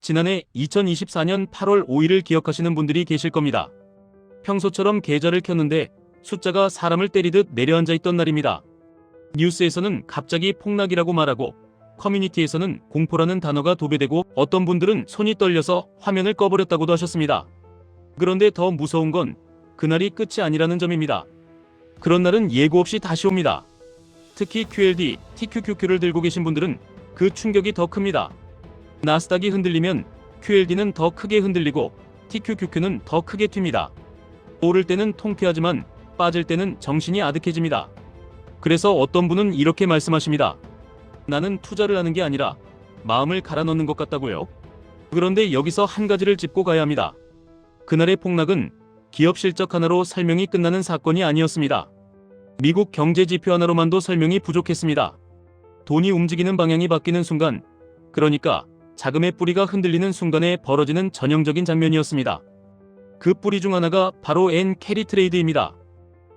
지난해 2024년 8월 5일을 기억하시는 분들이 계실 겁니다. 평소처럼 계좌를 켰는데 숫자가 사람을 때리듯 내려앉아 있던 날입니다. 뉴스에서는 갑자기 폭락이라고 말하고 커뮤니티에서는 공포라는 단어가 도배되고 어떤 분들은 손이 떨려서 화면을 꺼버렸다고도 하셨습니다. 그런데 더 무서운 건 그날이 끝이 아니라는 점입니다. 그런 날은 예고 없이 다시 옵니다. 특히 QLD, TQQQ를 들고 계신 분들은 그 충격이 더 큽니다. 나스닥이 흔들리면 QLD는 더 크게 흔들리고 TQQQ는 더 크게 튑니다. 오를 때는 통쾌하지만 빠질 때는 정신이 아득해집니다. 그래서 어떤 분은 이렇게 말씀하십니다. 나는 투자를 하는 게 아니라 마음을 갈아 넣는 것 같다고요. 그런데 여기서 한 가지를 짚고 가야 합니다. 그날의 폭락은 기업 실적 하나로 설명이 끝나는 사건이 아니었습니다. 미국 경제 지표 하나로만도 설명이 부족했습니다. 돈이 움직이는 방향이 바뀌는 순간, 그러니까 자금의 뿌리가 흔들리는 순간에 벌어지는 전형적인 장면이었습니다. 그 뿌리 중 하나가 바로 엔 캐리 트레이드입니다.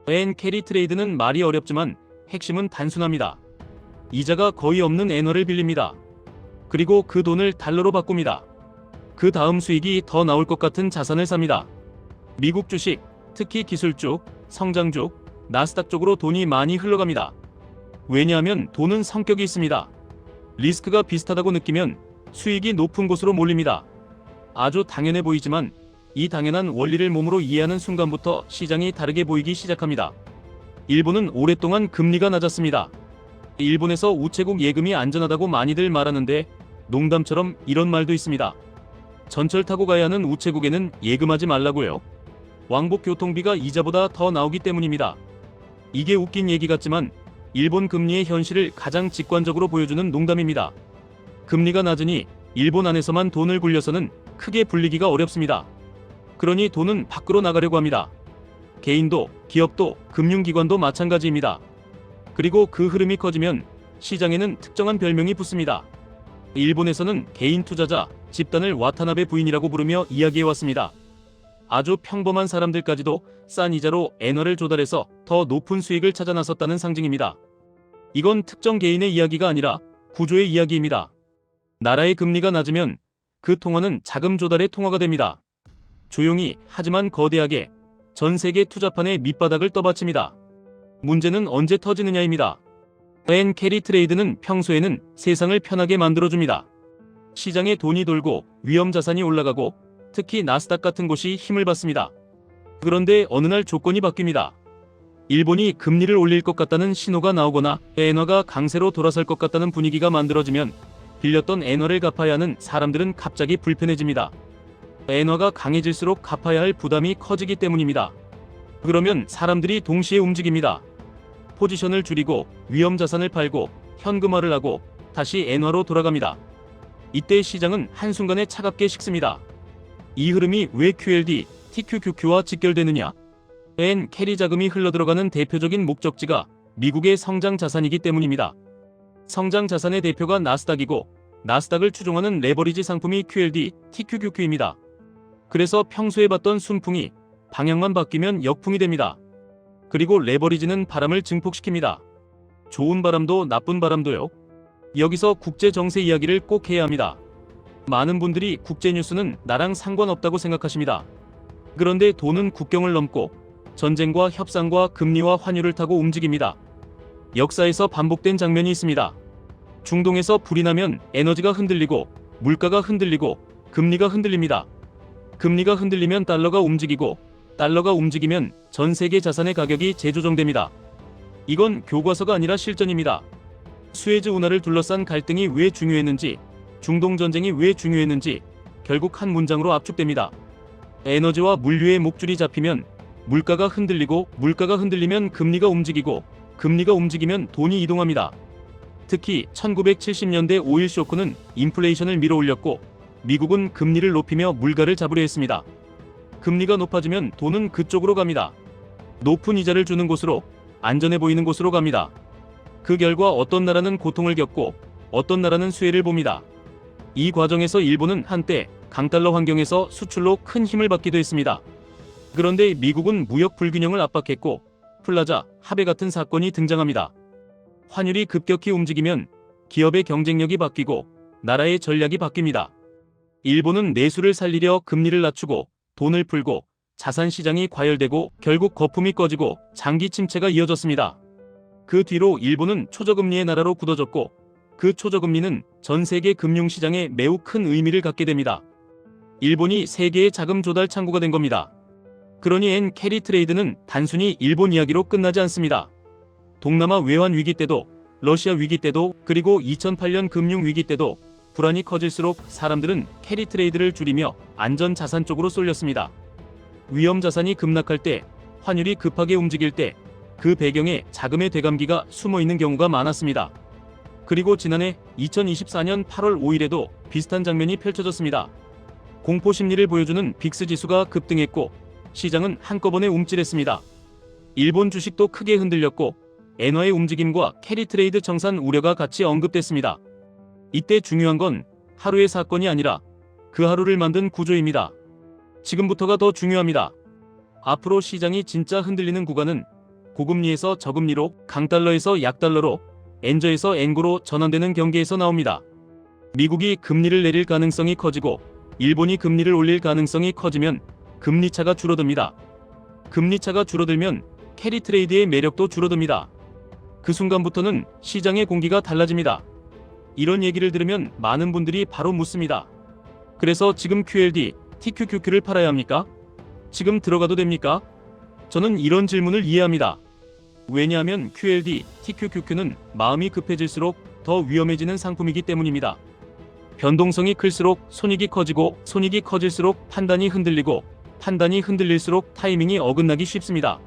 엔 캐리 트레이드는 말이 어렵지만 핵심은 단순합니다. 이자가 거의 없는 엔화를 빌립니다. 그리고 그 돈을 달러로 바꿉니다. 그 다음 수익이 더 나올 것 같은 자산을 삽니다. 미국 주식, 특히 기술주, 성장주, 나스닥 쪽으로 돈이 많이 흘러갑니다. 왜냐하면 돈은 성격이 있습니다. 리스크가 비슷하다고 느끼면 수익이 높은 곳으로 몰립니다. 아주 당연해 보이지만 이 당연한 원리를 몸으로 이해하는 순간부터 시장이 다르게 보이기 시작합니다. 일본은 오랫동안 금리가 낮았습니다. 일본에서 우체국 예금이 안전하다고 많이들 말하는데 농담처럼 이런 말도 있습니다. 전철 타고 가야 하는 우체국에는 예금하지 말라고요. 왕복 교통비가 이자보다 더 나오기 때문입니다. 이게 웃긴 얘기 같지만 일본 금리의 현실을 가장 직관적으로 보여주는 농담입니다. 금리가 낮으니 일본 안에서만 돈을 굴려서는 크게 불리기가 어렵습니다. 그러니 돈은 밖으로 나가려고 합니다. 개인도, 기업도, 금융기관도 마찬가지입니다. 그리고 그 흐름이 커지면 시장에는 특정한 별명이 붙습니다. 일본에서는 개인 투자자, 집단을 와타나베 부인이라고 부르며 이야기해왔습니다. 아주 평범한 사람들까지도 싼 이자로 엔화를 조달해서 더 높은 수익을 찾아 나섰다는 상징입니다. 이건 특정 개인의 이야기가 아니라 구조의 이야기입니다. 나라의 금리가 낮으면 그 통화는 자금 조달의 통화가 됩니다. 조용히 하지만 거대하게 전 세계 투자판의 밑바닥을 떠받칩니다. 문제는 언제 터지느냐입니다. 엔 캐리 트레이드는 평소에는 세상을 편하게 만들어줍니다. 시장에 돈이 돌고 위험 자산이 올라가고 특히 나스닥 같은 곳이 힘을 받습니다. 그런데 어느 날 조건이 바뀝니다. 일본이 금리를 올릴 것 같다는 신호가 나오거나 엔화가 강세로 돌아설 것 같다는 분위기가 만들어지면 빌렸던 엔화를 갚아야 하는 사람들은 갑자기 불편해집니다. 엔화가 강해질수록 갚아야 할 부담이 커지기 때문입니다. 그러면 사람들이 동시에 움직입니다. 포지션을 줄이고 위험 자산을 팔고 현금화를 하고 다시 엔화로 돌아갑니다. 이때 시장은 한순간에 차갑게 식습니다. 이 흐름이 왜 QLD, TQQQ와 직결되느냐? 엔 캐리 자금이 흘러들어가는 대표적인 목적지가 미국의 성장 자산이기 때문입니다. 성장 자산의 대표가 나스닥이고 나스닥을 추종하는 레버리지 상품이 QLD, TQQQ입니다. 그래서 평소에 봤던 순풍이 방향만 바뀌면 역풍이 됩니다. 그리고 레버리지는 바람을 증폭시킵니다. 좋은 바람도 나쁜 바람도요. 여기서 국제 정세 이야기를 꼭 해야 합니다. 많은 분들이 국제 뉴스는 나랑 상관없다고 생각하십니다. 그런데 돈은 국경을 넘고 전쟁과 협상과 금리와 환율을 타고 움직입니다. 역사에서 반복된 장면이 있습니다. 중동에서 불이 나면 에너지가 흔들리고 물가가 흔들리고 금리가 흔들립니다. 금리가 흔들리면 달러가 움직이고 달러가 움직이면 전 세계 자산의 가격이 재조정됩니다. 이건 교과서가 아니라 실전입니다. 수에즈 운하를 둘러싼 갈등이 왜 중요했는지, 중동 전쟁이 왜 중요했는지 결국 한 문장으로 압축됩니다. 에너지와 물류의 목줄이 잡히면 물가가 흔들리고 물가가 흔들리면 금리가 움직이고 금리가 움직이면 돈이 이동합니다. 특히 1970년대 오일 쇼크는 인플레이션을 밀어올렸고 미국은 금리를 높이며 물가를 잡으려 했습니다. 금리가 높아지면 돈은 그쪽으로 갑니다. 높은 이자를 주는 곳으로, 안전해 보이는 곳으로 갑니다. 그 결과 어떤 나라는 고통을 겪고 어떤 나라는 수혜를 봅니다. 이 과정에서 일본은 한때 강달러 환경에서 수출로 큰 힘을 받기도 했습니다. 그런데 미국은 무역 불균형을 압박했고 플라자, 하베 같은 사건이 등장합니다. 환율이 급격히 움직이면 기업의 경쟁력이 바뀌고 나라의 전략이 바뀝니다. 일본은 내수를 살리려 금리를 낮추고 돈을 풀고 자산 시장이 과열되고 결국 거품이 꺼지고 장기 침체가 이어졌습니다. 그 뒤로 일본은 초저금리의 나라로 굳어졌고 그 초저금리는 전 세계 금융시장에 매우 큰 의미를 갖게 됩니다. 일본이 세계의 자금 조달 창구가 된 겁니다. 그러니 캐리 트레이드는 단순히 일본 이야기로 끝나지 않습니다. 동남아 외환 위기 때도 러시아 위기 때도 그리고 2008년 금융 위기 때도 불안이 커질수록 사람들은 캐리 트레이드를 줄이며 안전 자산 쪽으로 쏠렸습니다. 위험 자산이 급락할 때, 환율이 급하게 움직일 때 그 배경에 자금의 되감기가 숨어 있는 경우가 많았습니다. 그리고 지난해 2024년 8월 5일에도 비슷한 장면이 펼쳐졌습니다. 공포 심리를 보여주는 빅스 지수가 급등했고 시장은 한꺼번에 움찔했습니다. 일본 주식도 크게 흔들렸고 엔화의 움직임과 캐리 트레이드 청산 우려가 같이 언급됐습니다. 이때 중요한 건 하루의 사건이 아니라 그 하루를 만든 구조입니다. 지금부터가 더 중요합니다. 앞으로 시장이 진짜 흔들리는 구간은 고금리에서 저금리로, 강달러에서 약달러로, 엔저에서 엔고로 전환되는 경계에서 나옵니다. 미국이 금리를 내릴 가능성이 커지고 일본이 금리를 올릴 가능성이 커지면 금리차가 줄어듭니다. 금리차가 줄어들면 캐리 트레이드의 매력도 줄어듭니다. 그 순간부터는 시장의 공기가 달라집니다. 이런 얘기를 들으면 많은 분들이 바로 묻습니다. 그래서 지금 QLD, TQQQ를 팔아야 합니까? 지금 들어가도 됩니까? 저는 이런 질문을 이해합니다. 왜냐하면 QLD, TQQQ는 마음이 급해질수록 더 위험해지는 상품이기 때문입니다. 변동성이 클수록 손익이 커지고 손익이 커질수록 판단이 흔들리고 판단이 흔들릴수록 타이밍이 어긋나기 쉽습니다.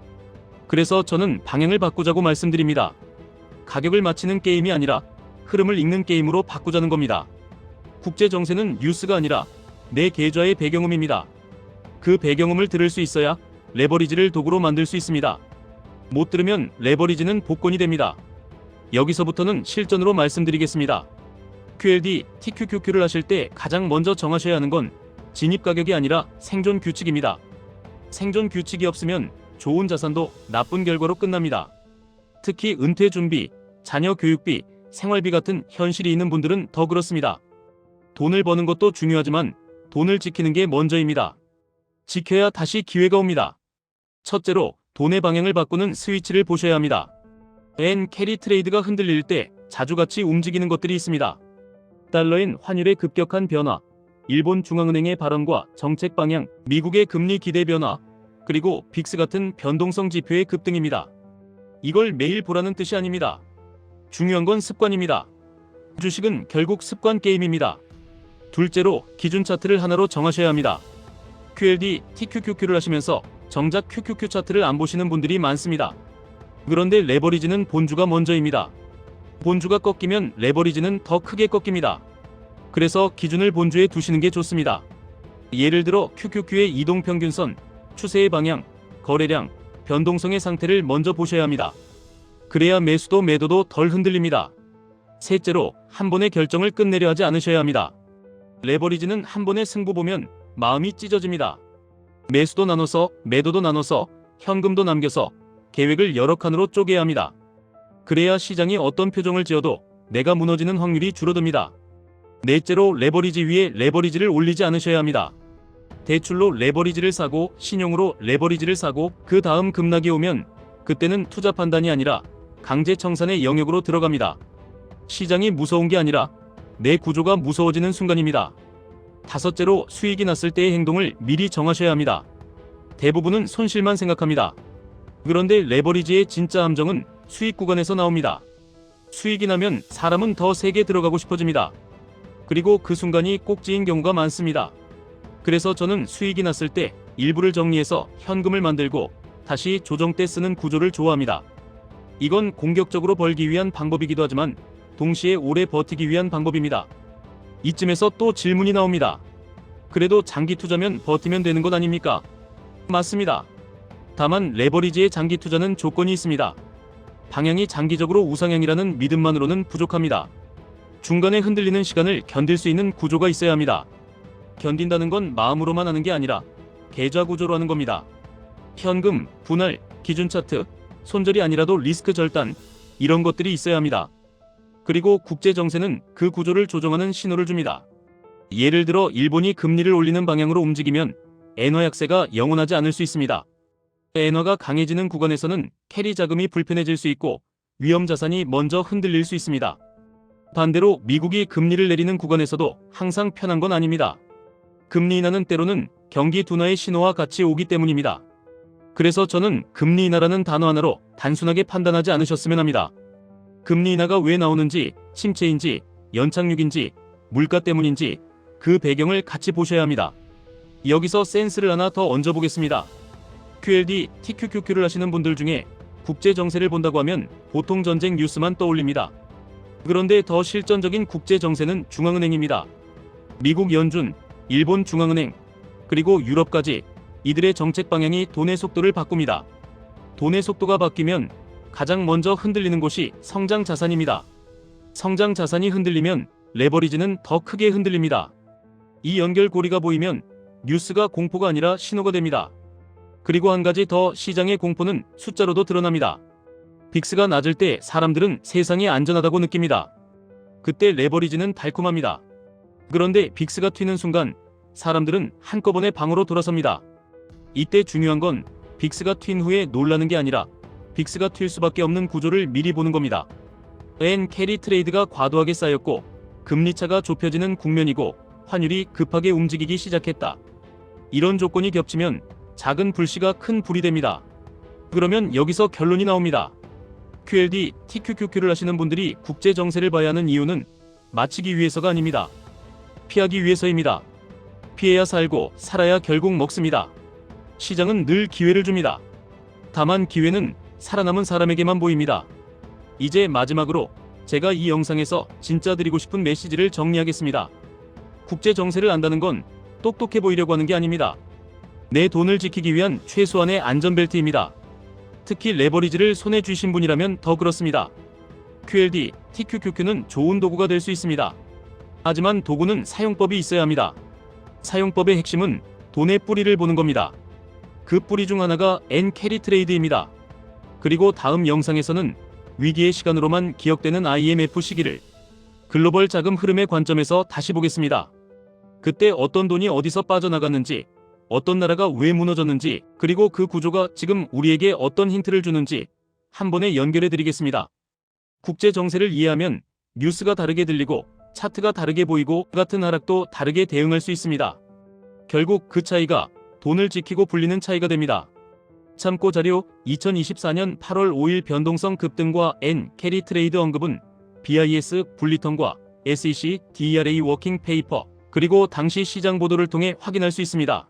그래서 저는 방향을 바꾸자고 말씀드립니다. 가격을 맞히는 게임이 아니라 흐름을 읽는 게임으로 바꾸자는 겁니다. 국제 정세는 뉴스가 아니라 내 계좌의 배경음입니다. 그 배경음을 들을 수 있어야 레버리지를 도구로 만들 수 있습니다. 못 들으면 레버리지는 복권이 됩니다. 여기서부터는 실전으로 말씀드리겠습니다. QLD, TQQQ를 하실 때 가장 먼저 정하셔야 하는 건 진입 가격이 아니라 생존 규칙입니다. 생존 규칙이 없으면 좋은 자산도 나쁜 결과로 끝납니다. 특히 은퇴 준비, 자녀 교육비, 생활비 같은 현실이 있는 분들은 더 그렇습니다. 돈을 버는 것도 중요하지만 돈을 지키는 게 먼저입니다. 지켜야 다시 기회가 옵니다. 첫째로 돈의 방향을 바꾸는 스위치를 보셔야 합니다. 캐리 트레이드가 흔들릴 때 자주 같이 움직이는 것들이 있습니다. 달러인 환율의 급격한 변화, 일본 중앙은행의 발언과 정책 방향, 미국의 금리 기대 변화, 그리고 빅스 같은 변동성 지표의 급등입니다. 이걸 매일 보라는 뜻이 아닙니다. 중요한 건 습관입니다. 주식은 결국 습관 게임입니다. 둘째로 기준 차트를 하나로 정하셔야 합니다. QLD, TQQQ를 하시면서 정작 QQQ 차트를 안 보시는 분들이 많습니다. 그런데 레버리지는 본주가 먼저입니다. 본주가 꺾이면 레버리지는 더 크게 꺾입니다. 그래서 기준을 본주에 두시는 게 좋습니다. 예를 들어 QQQ의 이동평균선, 추세의 방향, 거래량, 변동성의 상태를 먼저 보셔야 합니다. 그래야 매수도 매도도 덜 흔들립니다. 셋째로 한 번의 결정을 끝내려 하지 않으셔야 합니다. 레버리지는 한 번의 승부 보면 마음이 찢어집니다. 매수도 나눠서 매도도 나눠서 현금도 남겨서 계획을 여러 칸으로 쪼개야 합니다. 그래야 시장이 어떤 표정을 지어도 내가 무너지는 확률이 줄어듭니다. 넷째로 레버리지 위에 레버리지를 올리지 않으셔야 합니다. 대출로 레버리지를 사고 신용으로 레버리지를 사고 그 다음 급락이 오면 그때는 투자 판단이 아니라 강제 청산의 영역으로 들어갑니다. 시장이 무서운 게 아니라 내 구조가 무서워지는 순간입니다. 다섯째로 수익이 났을 때의 행동을 미리 정하셔야 합니다. 대부분은 손실만 생각합니다. 그런데 레버리지의 진짜 함정은 수익 구간에서 나옵니다. 수익이 나면 사람은 더 세게 들어가고 싶어집니다. 그리고 그 순간이 꼭지인 경우가 많습니다. 그래서 저는 수익이 났을 때 일부를 정리해서 현금을 만들고 다시 조정 때 쓰는 구조를 좋아합니다. 이건 공격적으로 벌기 위한 방법이기도 하지만 동시에 오래 버티기 위한 방법입니다. 이쯤에서 또 질문이 나옵니다. 그래도 장기 투자면 버티면 되는 것 아닙니까? 맞습니다. 다만 레버리지의 장기 투자는 조건이 있습니다. 방향이 장기적으로 우상향이라는 믿음만으로는 부족합니다. 중간에 흔들리는 시간을 견딜 수 있는 구조가 있어야 합니다. 견딘다는 건 마음으로만 하는 게 아니라 계좌 구조로 하는 겁니다. 현금, 분할, 기준 차트, 손절이 아니라도 리스크 절단, 이런 것들이 있어야 합니다. 그리고 국제 정세는 그 구조를 조정하는 신호를 줍니다. 예를 들어 일본이 금리를 올리는 방향으로 움직이면 엔화 약세가 영원하지 않을 수 있습니다. 엔화가 강해지는 구간에서는 캐리 자금이 불편해질 수 있고 위험 자산이 먼저 흔들릴 수 있습니다. 반대로 미국이 금리를 내리는 구간에서도 항상 편한 건 아닙니다. 금리 인하는 때로는 경기 둔화의 신호와 같이 오기 때문입니다. 그래서 저는 금리 인하라는 단어 하나로 단순하게 판단하지 않으셨으면 합니다. 금리 인하가 왜 나오는지, 침체인지, 연착륙인지, 물가 때문인지 그 배경을 같이 보셔야 합니다. 여기서 센스를 하나 더 얹어보겠습니다. QLD, TQQQ를 하시는 분들 중에 국제 정세를 본다고 하면 보통 전쟁 뉴스만 떠올립니다. 그런데 더 실전적인 국제 정세는 중앙은행입니다. 미국 연준, 일본 중앙은행, 그리고 유럽까지 이들의 정책 방향이 돈의 속도를 바꿉니다. 돈의 속도가 바뀌면 가장 먼저 흔들리는 곳이 성장 자산입니다. 성장 자산이 흔들리면 레버리지는 더 크게 흔들립니다. 이 연결고리가 보이면 뉴스가 공포가 아니라 신호가 됩니다. 그리고 한 가지 더, 시장의 공포는 숫자로도 드러납니다. 빅스가 낮을 때 사람들은 세상이 안전하다고 느낍니다. 그때 레버리지는 달콤합니다. 그런데 빅스가 튀는 순간 사람들은 한꺼번에 방으로 돌아섭니다. 이때 중요한 건 빅스가 튄 후에 놀라는 게 아니라 빅스가 튈 수밖에 없는 구조를 미리 보는 겁니다. 엔 캐리 트레이드가 과도하게 쌓였고 금리차가 좁혀지는 국면이고 환율이 급하게 움직이기 시작했다. 이런 조건이 겹치면 작은 불씨가 큰 불이 됩니다. 그러면 여기서 결론이 나옵니다. QLD, TQQQ를 하시는 분들이 국제 정세를 봐야 하는 이유는 맞히기 위해서가 아닙니다. 피하기 위해서입니다. 피해야 살고 살아야 결국 먹습니다. 시장은 늘 기회를 줍니다. 다만 기회는 살아남은 사람에게만 보입니다. 이제 마지막으로 제가 이 영상에서 진짜 드리고 싶은 메시지를 정리하겠습니다. 국제 정세를 안다는 건 똑똑해 보이려고 하는 게 아닙니다. 내 돈을 지키기 위한 최소한의 안전벨트입니다. 특히 레버리지를 손에 쥐신 분이라면 더 그렇습니다. QLD, TQQQ는 좋은 도구가 될 수 있습니다. 하지만 도구는 사용법이 있어야 합니다. 사용법의 핵심은 돈의 뿌리를 보는 겁니다. 그 뿌리 중 하나가 엔 캐리 트레이드입니다. 그리고 다음 영상에서는 위기의 시간으로만 기억되는 IMF 시기를 글로벌 자금 흐름의 관점에서 다시 보겠습니다. 그때 어떤 돈이 어디서 빠져나갔는지, 어떤 나라가 왜 무너졌는지, 그리고 그 구조가 지금 우리에게 어떤 힌트를 주는지 한 번에 연결해 드리겠습니다. 국제 정세를 이해하면 뉴스가 다르게 들리고 차트가 다르게 보이고 같은 하락도 다르게 대응할 수 있습니다. 결국 그 차이가 돈을 지키고 불리는 차이가 됩니다. 참고 자료 2024년 8월 5일 변동성 급등과 엔 캐리 트레이드 언급은 BIS 불리턴과 SEC DRA 워킹 페이퍼 그리고 당시 시장 보도를 통해 확인할 수 있습니다.